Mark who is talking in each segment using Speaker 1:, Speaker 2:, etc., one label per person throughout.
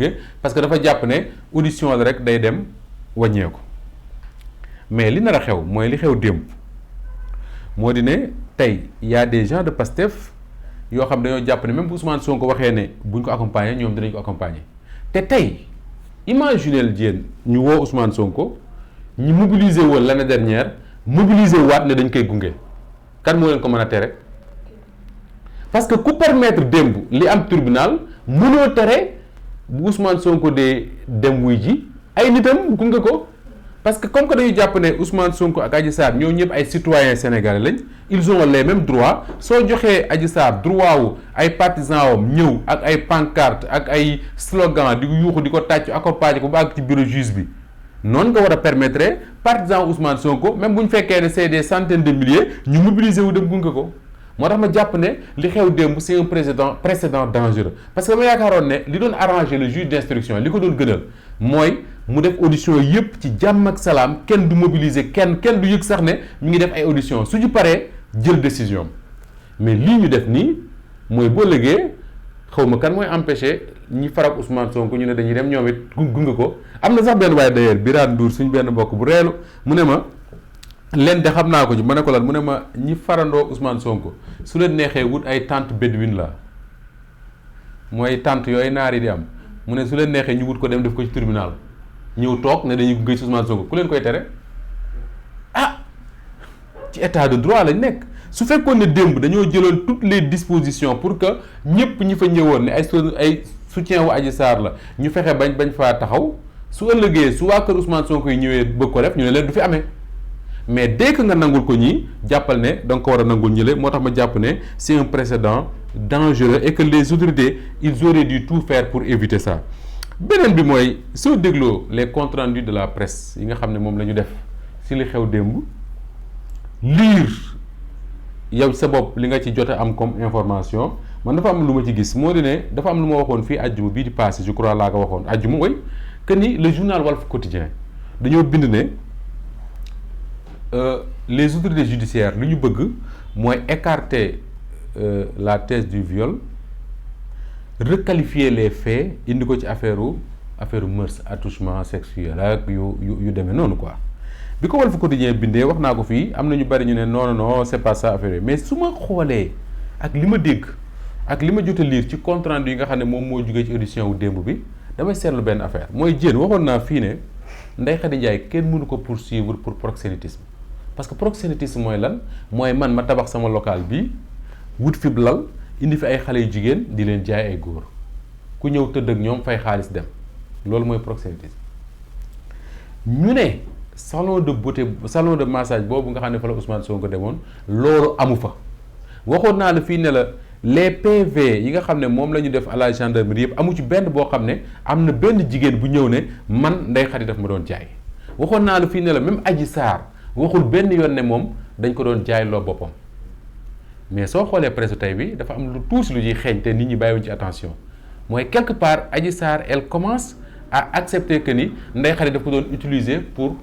Speaker 1: gunge parce que dafa jàpp ne audition la rek day dem wàññeeku mais li nar a xew mooy li xew démb moo di ne tey y a des gens de Pastef yoo xam dañoo jàpp ne même bu Ousmane Sonko waxee ne buñ ko accompagner ñoom dinañ ko accompagner te tey imaginez Diène ñu woo Ousmane Sonko ñu mobiliser woon l'année dernière mobiliser waat ne dañ koy gunge kan moo leen ko mën a tere parce que ku permettre démb li am tribunal mënoo tere bu Ousmane Sonko dee dem wuy ji ay nitam gunge ko parce que comme que dañuy jàpp ne Ousmane Sonko ak Adji Sarr ñoo ñëpp ay citoyens sénégalais lañ ils ont les mêmes droits soo joxee Adji Sarr droit wu ay partisans wam ñëw ak ay pancarte ak ay slogan di yuuxu di ko tàcc accompagner ko ba àgg ci bureau juge bi noonu nga war a permettre partisans Ousmane Sonko même bu ñu fekkee ne c'est des centaines de milliers ñu mobiliser wu dem gunge ko moo tax ma jàpp ne li xew démb c'est un précédent dangereux parce que dama yaakaaroon ne li doon arranger le juge d'instruction li ko doon gënal mooy mu def audition yëpp ci jàmm ak salaam kenn du mobiliser kenn du yëg sax ne ñu ngi def ay audition su ñu paree jël décision mais lii ñu def nii mooy boo légee xaw ma kan mooy empêcher ñi farak Ousmane Sonko ñu ne dañuy dem ñoom it gunge ko am na sax benn waaye d'ailleurs Birane Ndour suñ benn mbokk bu reelu mu ne ma leen de xam naa ko ci ma ne ko lan mu ne ma ñi farandoo Ousmane Sonko su leen neexee wut ay tente bédouine la mooy tente yooyu naar yi di am mu ne su leen neexee ñu wut ko dem def ko ci tribunal ñëw toog ne dañuy gunge ci Ousmane Sonko ku leen koy tere ah ci état de droit lañ nekk su fekkoon ne démb dañoo jëloon toutes les dispositions pour que ñëpp ñi fa ñëwoon ne ay soutien wu Adji Sarr la ñu fexe bañ faa taxaw su ëllëgee su waa kër Ousmane Sonko yi ñëwee bëgg ko def ñu ne leen du fi amee mais dès que nga nangul ko ñii jàppal ne da nga ko war a nangul ñële moo tax ma jàpp ne c'est un précédent dangereux et que les autorités ils auraient dû tout faire pour éviter ça beneen bi mooy soo dégloo les comptes rendus de la presse yi nga xam ne moom la ñu def si li xew démb lire yow sa bopp li nga ci jot a am comme information man dafa am lu ma ci gis moo di ne dafa am lu ma waxoon fii àjjuma bii di passé je crois laa ko waxoon àjjuma mooy que ni le journal Walf Quotidien dañoo bind ne les autorités judiciaires li ñu bëgg mooy écarter la thèse du viol requalifier les faits indi ko ci affaire mœurs attouchement sexuel ak yu demee noonu quoi bi ko Walf Quotidien bindee wax naa ko fii am na ñu bari ñu ne non c'est pas ça affaire mais su ma xoolee ak li ma dégg ak li ma jot a lire ci compte rendu yi nga xam ne moom moo jugee ci audition wu démb bi damay seetlu benn affaire mooy Diène waxoon naa fii ne Ndeye Khady Ndiaye kenn mënu ko poursuivre pour proxénétisme parce que proxénétisme mooy lan mooy man ma tabax sama local bi wut fi lal indi fi ay xale yu jigéen di leen jaay ay góor ku ñëw tëdd ak ñoom fay xaalis dem loolu mooy proxénétisme ñu ne salon de beauté salon de massage boobu nga xam ne fa la Ousmane Sonko demoon loolu amu fa waxoon naa la fii ne la les PV yi nga xam ne moom la ñu def à la gendarmerie yëpp amu ci benn boo xam ne am na benn jigéen bu ñëw ne man Ndeye Khady daf ma doon jaay waxoon naa la fii ne la même Adji Sarr waxul benn yoon ne moom dañ ko doon jaay loo boppam mais soo xoolee presse tey bi dafa am lu tuuti lu ñuy xeeñ te nit ñi bàyyiwuñ ci attention mooy quelque part Adji Sarr elle commence à accepter que ni Ndeye Khady daf ko doon utiliser pour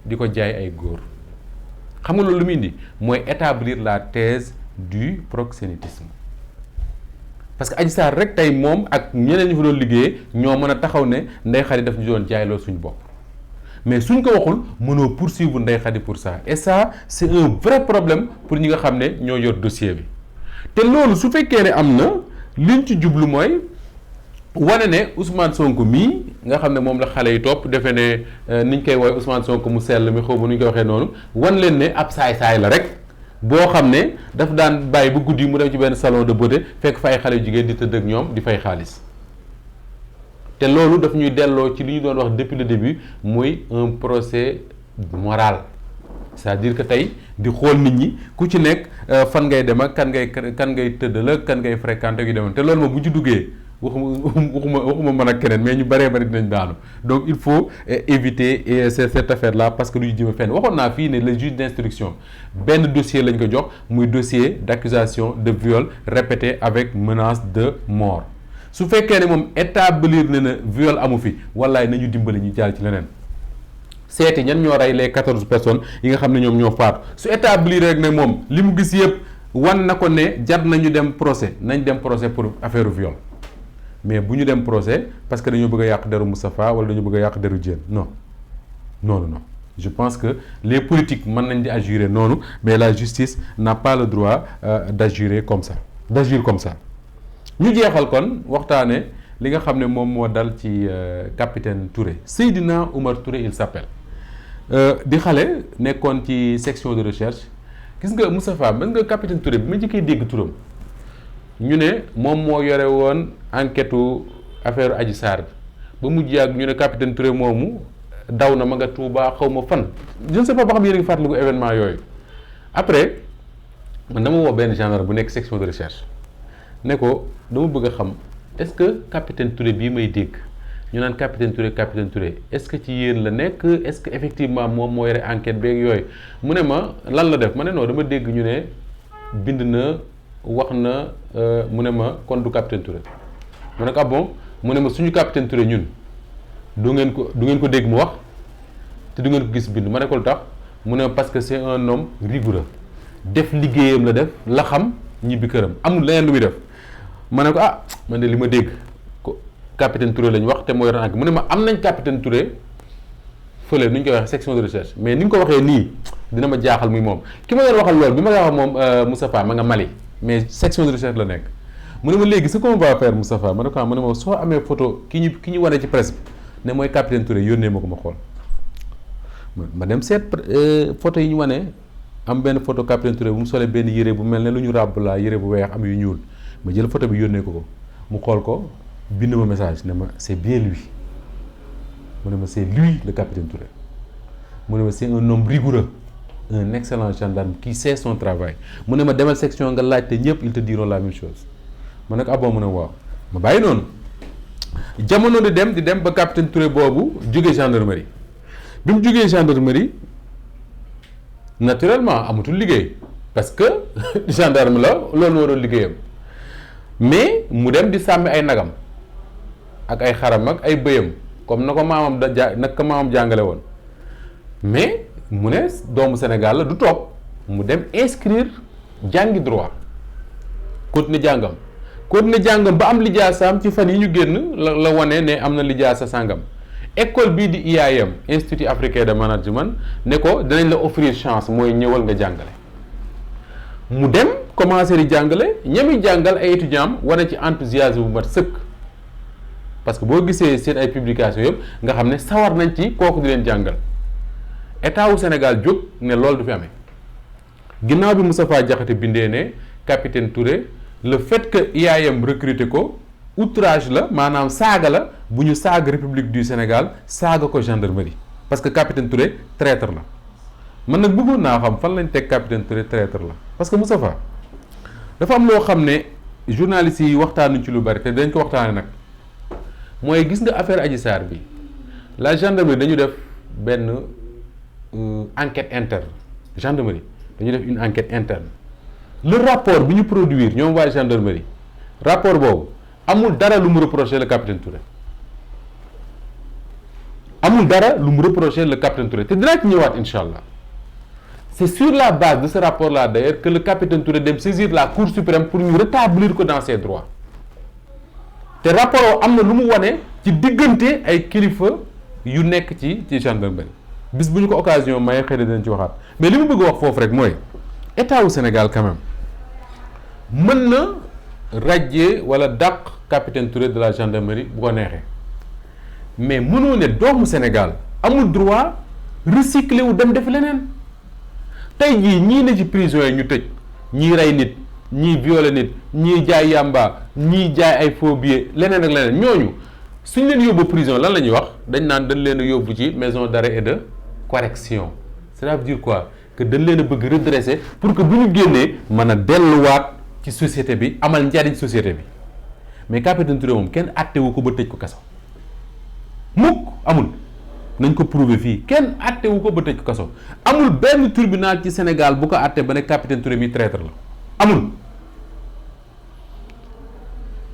Speaker 1: di ko jaay ay góor xam nga loolu lu muy indi mooy établir la thèse du proxénétisme parce que Adji Sarr rek tey moom ak ñeneen ñi fa doon liggéeyee ñoo mën a taxaw ne Ndeye Khady daf ñu doon jaayloo suñu bopp mais suñ ko waxul mënoo poursuivre Ndeye Khady pour ça et ça c'est un vrai problème pour ñi nga xam ne ñoo yor dossier bi te loolu su fekkee ne am na liñ ci jublu mooy wane ne Ousmane Sonko mii nga xam ne moom la xale yi topp defe ne niñ koy woowee Ousmane Sonko mu sell mi xaw ma nu ñu koy waxee noonu wan leen ne ab saay-saay la rek boo xam ne daf daan bàyyi ba guddi mu dem ci benn salon de beauté fekk fa ay xale yu jigéen di tëdd ak ñoom di fay xaalis te loolu daf ñuy delloo ci li ñu doon wax depuis le début muy un procès moral c'est-à-dire que tey di xool nit ñi ku ci nekk fan ngay dem ak kan ngay tëddal ak kan ngay fréquenter yu demoon te loolu moom bu ci duggee waxuma mën ak keneen mais ñu bëree bëri dinañ daanu donc il faut éviter cette affaire là parce que du jëm fenn waxoon naa fii ne le juge d'instruction benn dossier lañ ko jox muy dossier d'accusation de viol répété avec menace de mort su fekkee ne moom établir na viol amu fi wallaay nañu dimbali ñu jàll ci leneen seeti ñan ñoo rey les 14 personnes yi nga xam ne ñoom ñoo faatu su établir rek ne moom li mu gis yëpp wan na ko ne jar nañu dem procès nañ dem procès pour affaire viol mais bu ñu dem procès parce que dañoo bëgg a yàq deru Moustapha wala dañoo bëgg a yàq deru Diène non je pense que les politiques mën nañ di agir noonu mais la justice n'a pas le droit d'agir comme ça ñu jeexal kon waxtaane li nga xam ne moom moo dal ci capitaine Touré Seydina Oumar Touré il s'appelle di xale nekkoon ci section de recherche gis nga Moustapha mën nga capitaine Touré bi ma njëkkee dégg turam ñu ne moom moo yore woon enquête affaire Adji Sarr ba mujj yàgg ñu ne capitaine Touré moomu daw na ma nga Touba xaw ma fan je ne sais pas ba xam yéen a ngi fàttaliku événement yooyu après man dama woo benn gendarme bu nekk section de recherche ne ko dama bëgg a xam est-ce que capitaine Touré bii may dégg ñu naan capitaine Touré est-ce que ci yéen la nekk est-ce que effectivement moom moo yore enquête beeg yooyu mu ne ma lan la def ma ne non dama dégg ñu ne bind na wax na mu ne ma kon du capitaine Touré mu ne ko ah bon mu ne ma suñu capitaine Touré ñun du ngeen ko dégg mu wax te du ngeen ko gis bind ma ne ko lu tax mu ne parce que c'est un homme rigoureux def liggéeyam la def la xam ñibbi këram amul leneen lu muy def ma ne ko ah man de li ma dégg ko capitaine Touré lañ wax te moo yor enquête mu ne ma am nañ capitaine Touré fële nu ñu koy waxee section de recherche mais ni nga ko waxee nii dina ma jaaxal muy moom ki ma doon waxal loolu bi ma koy wax moom Moustapha ma nga Mali mais section de recherche la nekk mu ne ma léegi ce qu'on va faire Moustapha ma ne ko mu ne ma soo amee photo ki ñu wane ci presse bi ne mooy capitaine Touré yónnee ma ko ma xool ma dem seet photo yi ñu wane am benn photo capitaine Touré bu mu solee benn yére bu mel ne lu ñu ràbb laa yére bu weex am yu ñuul ma jël photo bi yónnee ko mu xool ko bind ma message ne ma c'est bien lui mu ne ma c'est lui le capitaine Touré mu ne ma c'est un homme rigoureux un excellent gendarme qui sait son travail mu ne ma demal section nga laajte ñëpp ils te diront la même chose ma ne ko ah bon mu ne waaw ma bàyyi noonu jamono di dem ba capitaine Touré boobu jógee gendarmerie bi mu jógee gendarmerie naturellement amatul liggéey parce que gendarme la loolu moo doon liggéeyam mais mu dem di sàmmi ay nagam ak ay xaram ak ay bëyam comme na ko maamam jàngale woon mais mu ne doomu Sénégal la du toog mu dem inscrire jàngi droit continuer jàngam ba am lijaasaam ci fan yi ñu génn la wane ne am na lijaasa sàngam école bii di IAM Institut africain de management ne ko dinañ la offrir chance mooy ñëwal nga jàngale mu dem commencé di jàngale ñami jàngal ay étudiants am wane ci enthousiasme bu mat sëkk parce que boo gisee seen ay publications yëpp nga xam ne sawar nañ ci kooku di leen jàngal état wu Sénégal jóg ne loolu du fi amee ginnaaw bi Moustapha Diakhaté bindee ne capitaine Touré le fait que IAM recruter ko outrage la maanaam saaga la bu ñu saaga République du Sénégal saaga ko gendarmerie parce que capitaine Touré traître la man nag bëggoon naa xam fan lañ teg capitaine Touré traître la parce que Moustapha dafa am loo xam ne journalistes yi waxtaanuñ ci lu bari te dañ ko waxtaane nag mooy gis nga affaire Adji Sarr bi la gendarmerie dañu def benn enquête interne gendarmerie dañu def une enquête interne le rapport bi ñu produire ñoom waa gendarmerie rapport boobu amul dara lu mu reprocher le capitaine Touré te dinaa ci ñëwaat incha allah c'est sur la base de ce rapport là d'ailleurs que le capitaine Touré dem saisir la Cour suprême pour ñu rétablir ko dans ses droits te rapport am na lu mu wane ci diggante ay kilifa yu nekk ci gendarmerie bis bu ñu ko occasion may xëy na dinañ ci waxaat mais li mu bëgg wax foofu rek mooy état wu Sénégal quand même mën na radier wala dàq capitaine Touré de la gendarmerie bu ko neexee mais mënoo ne doomu Sénégal amul droit recycler wu dem def leneen tey jii ñii ne ci prison yi ñu tëj ñii rey nit ñii violer nit ñii jaay yàmba ñii jaay ay faux billets leneen ak leneen ñooñu suñ leen yóbbu prison lan la ñuy wax dañ naan dañ leen a yóbbu ci maison d'arrêt et de correction cela veut dire quoi que dañ leen a bëgg redresser pour que bu ñu génnee mën a delluwaat ci société bi amal njariñ société bi mais capitaine Touré moom kenn attewu ko ba tëj ko kaso mukk amul nañ ko prouver fii kenn attewu ko ba tëj ko kaso amul benn tribunal ci Sénégal bu ko atte ba ne capitaine Touré mi traître la amul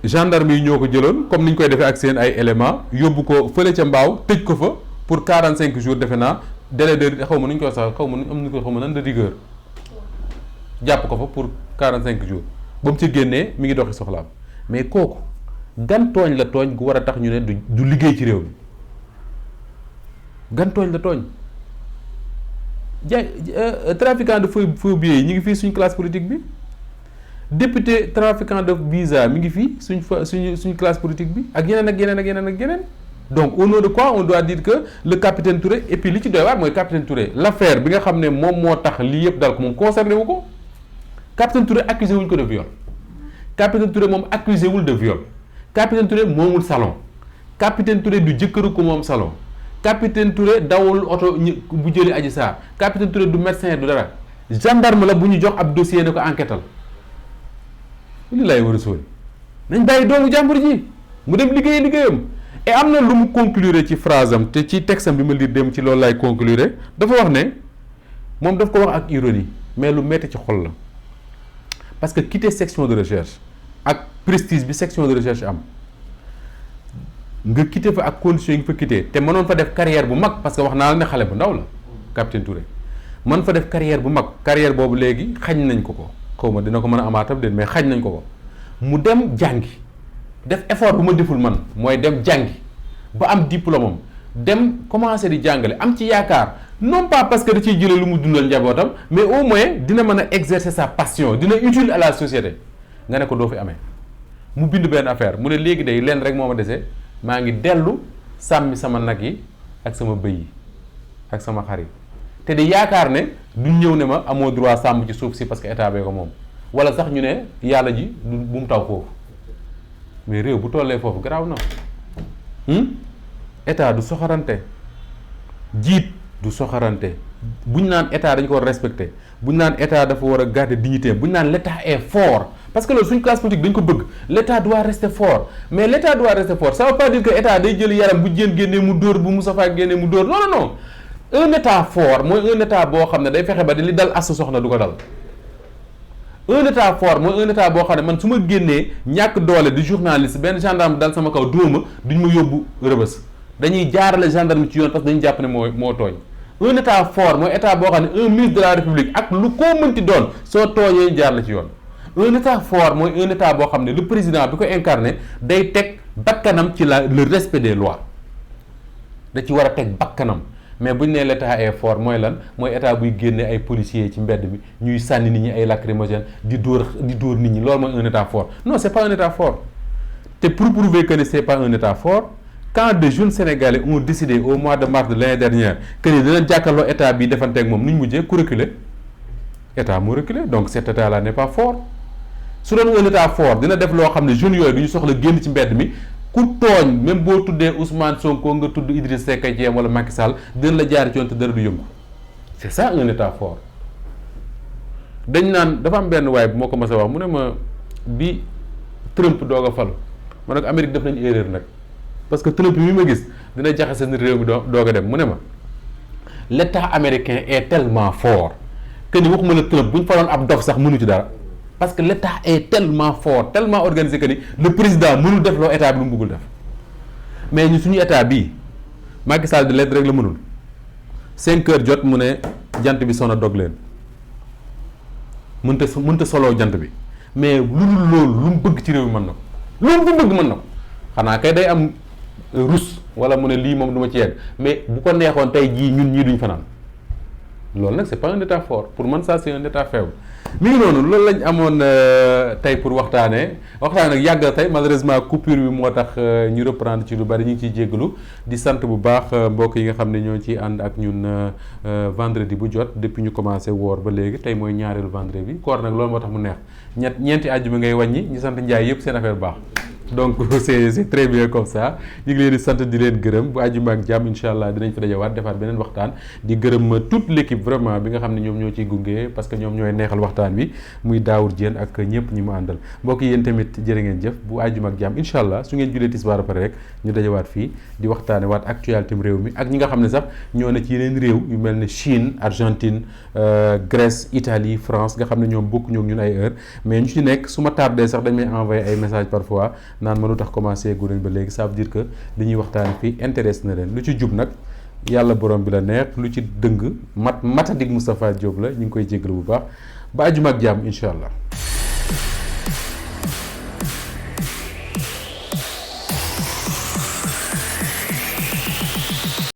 Speaker 1: gendarme yi ñoo ko jëloon comme ni ñu koy defee ak seen ay éléments yóbbu ko fële ca mbaaw tëj ko fa pour 45 jours defe naa délai de xaw ma nu ñu koy sax xaw ma nu am nañu ko xaw ma nan de rigueur jàpp ko fa pour 45 jours ba mu ci génnee mi ngi doxi soxlaam mais kooku gan tooñ la tooñ gu war a tax ñu ne du liggéey ci réew mi gan tooñ la tooñ jaay trafiquant de faux billets yi ñu ngi fii suñ classe politique bi député trafiquant de visa mi ngi fii suñ classe politique bi ak yeneen ak yeneen ak yeneen ak yeneen donc au nom de quoi on doit dire que le capitaine Touré et puis li ci doy waar mooy capitaine Touré l'affaire bi nga xam ne moom moo tax lii yëpp dal ko moom concerné wu ko capitaine Touré accusé wuñ ko de viol capitaine Touré moom accusé wul de viol capitaine Touré moomul salon capitaine Touré du jëkkëru ko moom salon capitaine Touré dawul oto bu jëli Adji Sarr capitaine Touré du médecin du dara gendarme la bu ñu jox ab dossier ne ko enquêtal li lay war a sóori nañ bàyyi doomu jàmbur ji mu dem liggéeyam et am na lu mu conclure ci phrase am te ci texte am bi ma lire dem ci loolu lay conclure dafa wax ne moom daf ko wax ak ironie mais lu metti ci xol la parce que quitter section de recherche ak prestige bi section de recherche am nga quitter fa ak conditions yi nga fa quitter te mënoon fa def carrière bu mag parce que wax naa la ne xale bu ndaw la capitaine Touré mën fa def carrière bu mag carrière boobu léegi xañ nañ ko xaw ma dina ko mën a amaatam déet mais xañ nañ ko mu dem jàngi def effort bu ma deful man mooy dem jàngi ba am diplôme am dem commencer di jàngale am ci yaakaar non pas parce que da ciy jëlee lu mu dundal njabootam mais au moins dina mën a exercer sa passion dina utile à la société nga ne ko doo fi amee mu bind benn affaire mu ne léegi day leen rek moo ma dese maa ngi dellu sàmmi sama nag yi ak sama bëy yi ak sama xar yi te di yaakaar ne duñ ñëw ne ma amoo droit sàmm ci suuf si parce que état bee ko moom wala sax ñu ne yàlla ji bu mu taw foofu mais réew bu tollee foofu garaaw na état du soxarante jiit du soxarante buñ naan état dañ ko war a respecter buñ naan état dafa war a garder dignité buñ naan l' état est fort parce que loolu suñ classe politique dañ ko bëgg l' état doit rester fort mais l' état doit rester fort ça veut pas dire que état day jël yaram bu jën génnee mu dóor bu Moustapha génnee mu dóor non un état fort mooy un état boo xam ne day fexe ba di li dal as soxna du ko dal un état fort mooy un état boo xam ne man su ma génnee ñàkk doole di journaliste benn gendarme dal sama kaw dóoma duñ ma yóbbu rëbës dañuy jaarale gendarme ci yoon parce que dañu jàpp ne moo tooñ un état fort mooy état boo xam ne un ministre de la république ak lu koo mënti doon soo tooñee jaar la ci yoon un état fort mooy un état boo xam ne le président bi ko incarné day teg bakkanam ci le respect des lois da ci war a teg bakkanam mais bu ñu nee l' état est fort mooy lan mooy état buy génne ay policiers ci mbedd mi ñuy sànni nit ñi ay lacrymogènes di dóor nit ñi loolu mooy un état fort non c' est pas un état fort te pour prouver que ne c' est pas un état fort quand de jeunes sénégalais ont décidé au mois de mars de l'année dernière que ni dina jàkkaarloo état bi defanteeg moom nu ñu mujjee ku reculer état moo reculer donc cet état là n' est pas fort su doon un état fort dina def loo xam ne jeunes yooyu du ñu soxla génn ci mbedd mi. ku tooñ même boo tuddee Ousmane Sonko nga tudd Idriss Seck ci wala Macky Sall dina la jaar ci yoon te dara du yëngu c'est ça un état fort dañ naan dafa am benn waay bu moo ko mës a wax mu ne ma bi Trump doog a falu ma ne ko Amérique def nañu erreur nag parce que Trump mi ma gis dina jaxase seen réew mi doog a dem mu ne ma l' état américain est tellement fort que ni waxuma la Trump bu ñu faloon ab dof sax mënu ci dara. parce que l' état est tellement fort tellement organisé que ni le président mënul def loo état bi lu mu bëggul def mais ñu suñu état bii Macky Sall di leen rek la mënul 5 heures jot mu ne jant bi sona dog leen mënta soloo jant bi mais lu dul loolu lu mu bëgg ci réew mi mën na ko loolu bu bëgg mën na ko xanaa kay day am rus wala mu ne lii moom du ma ci yegg mais bu ko neexoon tey jii ñun ñii duñ fanaan loolu nag c' est pas un état fort pour man ça c' est un état faible. mi ngi noonu loolu lañ amoon tey pour waxtaanee ak yàgg tey malheureusement coupure bi moo tax ñu reprendre ci lu bari ñu ngi ciy jéggalu di sant bu baax mbokk yi nga xam ne ñoo ciy ànd ak ñun vendredi bu jot depuis ñu commencé woor ba léegi tey mooy ñaareelu vendredi bi koor nag loolu moo tax mu neex ñeenti àjjuma ngay wàññi ñu sant Njaay yëpp seen affaire baax donc c'est très bien comme ça ñu ngi leen di sant di leen gërëm bu àjjuma ak jàmm incha allah dinañ fa dajawaat defaat beneen waxtaan di gërëm toute l' équipe vraiment bi nga xam ne ñoom ñoo ciy gunge parce que ñoom ñooy neexal waxtaan bi muy Daawur Diène ak ñëpp ñi mu àndal mbokk yéen tamit jërë ngeen jëf bu àjjuma ak jàmm incha allah su ngeen julee tisbaar ba pare rek ñu dajawaat fii di waxtaane waat actualité réew mi ak ñi nga xam ne sax ñoo ne ci yeneen réew yu mel ne Chine Argentine Grèce Italie France nga xam ne ñoom bokk ñoo ñun ay heure mais ñu ci nekk su ma tardé sax dañ may envoyé ay message parfois naan ma lu tax commencé gu leen ba léegi ça veut dire que li ñuy waxtaane fii intéresse na leen lu ci jub nag yàlla borom bi la neex lu ci dëng matadik Moustapha Diop la ñu ngi koy jégalu bu baax ba àjjuma ak jàmm incha allah